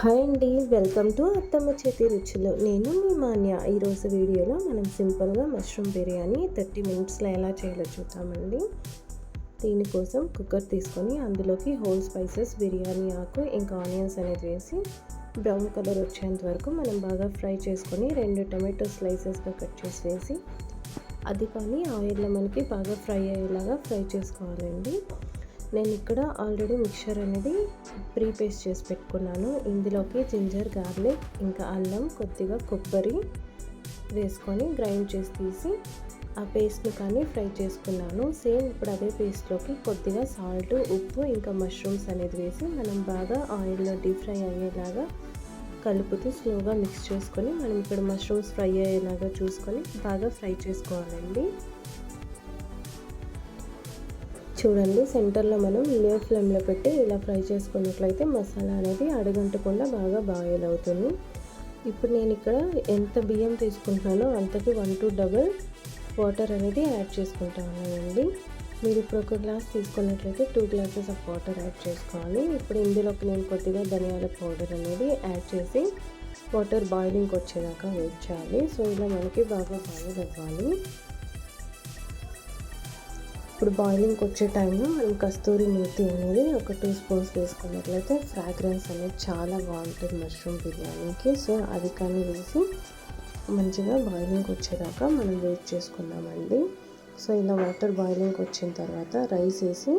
Hi అండి, welcome to అత్తమ్మ చేతి రుచులు. నేను మీ మాన్య. ఈరోజు వీడియోలో మనం సింపుల్గా మష్రూమ్ బిర్యానీ 30 మినిట్స్లో ఎలా చేయాలో చూద్దామండి. దీనికోసం కుక్కర్ తీసుకొని అందులోకి హోల్ స్పైసెస్, బిర్యానీ ఆకు, ఇంకా ఆనియన్స్ అనేది వేసి బ్రౌన్ కలర్ వచ్చేంత వరకు మనం బాగా ఫ్రై చేసుకొని 2 టమాటో స్లైసెస్గా కట్ చేసి వేసి అది కానీ ఆయిల్లో మనకి బాగా ఫ్రై అయ్యేలాగా ఫ్రై చేసుకోవాలండి. నేను ఇక్కడ ఆల్రెడీ మిక్చర్ అనేది ప్రీ పేస్ట్ చేసి పెట్టుకున్నాను. ఇందులోకి జింజర్, గార్లిక్, ఇంకా అల్లం, కొద్దిగా కొబ్బరి వేసుకొని గ్రైండ్ చేసి తీసి ఆ పేస్ట్ని కానీ ఫ్రై చేసుకున్నాను. సేమ్ ఇప్పుడు అదే పేస్ట్లోకి కొద్దిగా సాల్ట్, ఉప్పు, ఇంకా మష్రూమ్స్ అనేది వేసి మనం బాగా ఆయిల్లో డీప్ ఫ్రై అయ్యేలాగా కలుపుతూ స్లోగా మిక్స్ చేసుకొని మనం ఇక్కడ మష్రూమ్స్ ఫ్రై అయ్యేలాగా చూసుకొని బాగా ఫ్రై చేసుకోవాలండి. చూడండి, సెంటర్లో మనం లో ఫ్లేమ్లో పెట్టి ఇలా ఫ్రై చేసుకున్నట్లయితే మసాలా అనేది అడుగంటకుండా బాగా బాయిల్ అవుతుంది. ఇప్పుడు నేను ఇక్కడ ఎంత బియ్యం తీసుకుంటున్నానో అంతకు 1 to డబుల్ వాటర్ అనేది యాడ్ చేసుకుంటానండి. మీరు ఇప్పుడు ఒక గ్లాస్ తీసుకున్నట్లయితే 2 గ్లాసెస్ ఆఫ్ వాటర్ యాడ్ చేసుకోవాలి. ఇప్పుడు ఇందులోకి నేను కొద్దిగా ధనియాల పౌడర్ అనేది యాడ్ చేసి వాటర్ బాయిలింగ్కి వచ్చేదాకా వెయిట్ చేయాలి. సో ఇలా మనకి బాగా బాయిల్ అవ్వాలి. ఇప్పుడు బాయిలింగ్కి వచ్చే టైంలో మనం కస్తూరి మేతి అనేది ఒక 2 స్పూన్స్ వేసుకున్నట్లయితే ఫ్రాగ్రెన్స్ అనేది చాలా బాగుంటుంది మష్రూమ్ బిర్యానీకి. సో అది కానీ వేసి మంచిగా బాయిలింగ్కి వచ్చేదాకా మనం వెయిట్ చేసుకుందామండి. సో ఇలా వాటర్ బాయిలింగ్కి వచ్చిన తర్వాత రైస్ వేసి